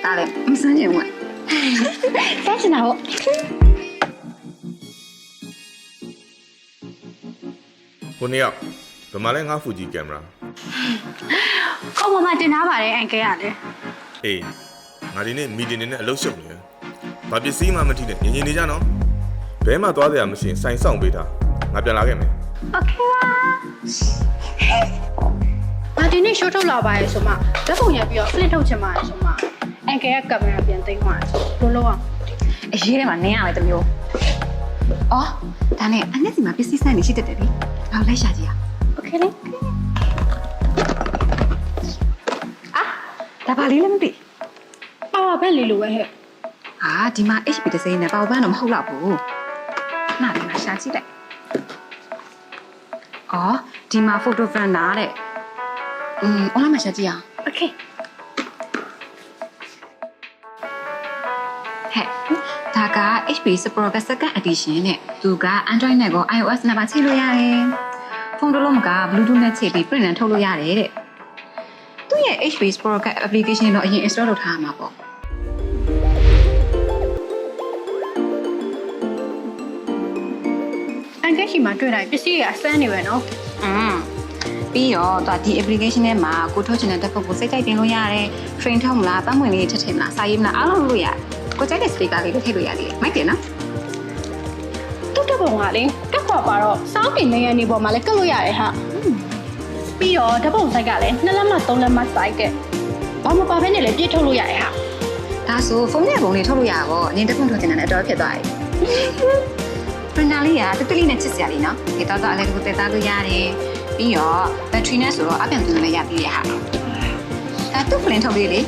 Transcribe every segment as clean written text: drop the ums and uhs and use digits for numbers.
ဒါလည်းမစမ်းချင်ဘူးစမ်းချင်တာပေါ့ကိုနေရောက်ဘယ်မှာလဲငါဖူဂျီကင်မရာအော်မမတင်ထားပါတယ်အန်ကဲရတယ်အေးငါဒီနေ့မီတင်နေနဲ့အလုပ်ရှုပ်နေတယ်ဘာပစ္စည်းမှမထိနဲ့ညင်နေကြနော်ဘဲမှသွားကြရမရှင်စိုင်ဆောင်ပေးတာငါပြန်လာခဲ့မယ်โอเคပါငါဒီနေ့ရှိုးထုတ်လာပါရဲ့ဆိုမှဓာတ်ပုံရိုက်ပြီးတော့ flip ထုတ်ချင်ပါတယ်ဆိုမှအန်ကဲကကင်မရာပြန်သိမ်းသွားတယ်လို့အောင်အရေးထဲမှာနင်းရမယ်တမျိုးအော်ဒါနဲ့အနှစ်စီမှာပစ္စည်းစမ်းနေရှိတတ်တယ်လေနောက်လိုက်ရှာကြည့်ရโอเคလေဒါပါလေးလည်းမသိပါဝါဘက်လေးလိုပဲဟဲ့ဟာဒီမှာ HP တစ်စိမ်းနဲ့ပါဝါဘက်တော့မဟုတ်တော့ဘူးနားလေးမှာရှာကြည့်လိုက်အော်ဒီမှာ photo frame နားတဲ့online မှာရှာကြည့်အောင်โอเคဟဲ့ဒါက HP Pro က second edition နဲ့သူက Android နဲ့ကော iOS နဲ့ပါချိန်လို့ရတယ်ဖုန်းတစ်လုံးက Bluetooth နဲ့ချိန်ပြီး print နဲ့ထုတ်လို့ရတယ်တဲ့သူ့ရဲ့ HP Pro application တော့အရင် install လုပ်ထားရမှာပေါ့အန်ကဲရှိမှာတွေ့တိုင်းပစ္စည်းတွေအစမ်းနေပဲနော်ပြီးတော့သူဒီ application ထဲမှာကိုထုတ်ချင်တဲ့တက်ဖို့ကိုစိတ်ကြိုက်တင်လို့ရတယ် train ထုတ်မလားပတ်မွင့်လေးထည့်ထည့်မလားစာရေးမလားအားလုံးလုပ်လို့ရတယ်ကိုကြိုက်တဲ့ speaker လေးကိုထည့်လို့ရတယ်မိုက်တယ်နော်တုတ်တက်ပုံကလေတက်ခွာပါတော့စောင်းပင်နေရနေပေါ်မှာလည်းကတ်လို့ရတယ်ဟာပြီးတော့ဓာတ်ပုံဆိုင်ကလည်း2လက်မှ3လက်မှစိုက်တဲ့ဘာမှပါဖဲနဲ့လည်းပြည့်ထုတ်လို့ရတယ်ဟာဒါဆိုဖုန်းနဲ့ပုံလေးထုတ်လို့ရပါဘောအရင်တက်ပုံထုတ်ချင်တဲ့အတော်ဖြစ်သွားပြီprinter လေးကတက်တက်လေးနဲ့ချစ်စရာလေးနော်ဒီတော့အလဲတကူတက်သားလို့ရတယ်ပြီးတော့ဘက်ထရီနဲ့ဆိုတော့အပြန်ပြန်လည်းရပြီးရဟာဒါသူ့ flint ထုတ်လေးလေ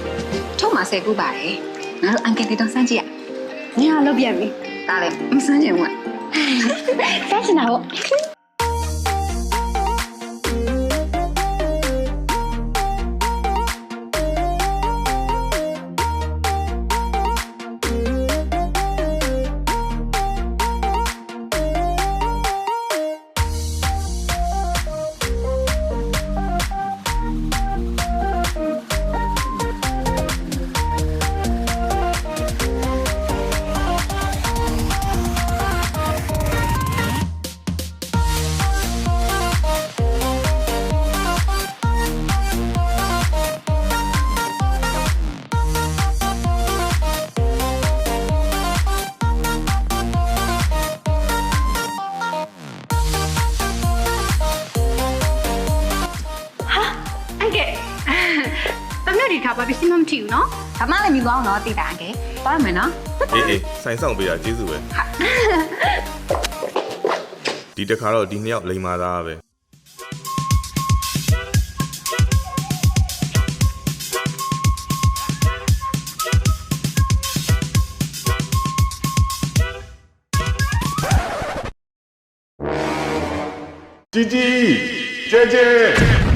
ထုတ်မှာ10ခုပါတယ်ငါတို့အန်ကယ်လေးတော့စမ်းကြည့်ရညလောက်ပြန်ပြီဒါလည်းမစမ်းချင်ဘူးစမ်းချင်တာပေါ့ဒီခါပါပစ္စည်းမထီဘူးနော်ဒါမှလည်းမြူကောင်းတော့တည်တာအကဲသွားရမယ်နော်အေးစိုင်ဆောင်ပေးတာကျေးဇူးပဲဒီတစ်ခါတော့ဒီနှစ်ယောက်လိန်မာသားပဲជីជីကျဲကျဲ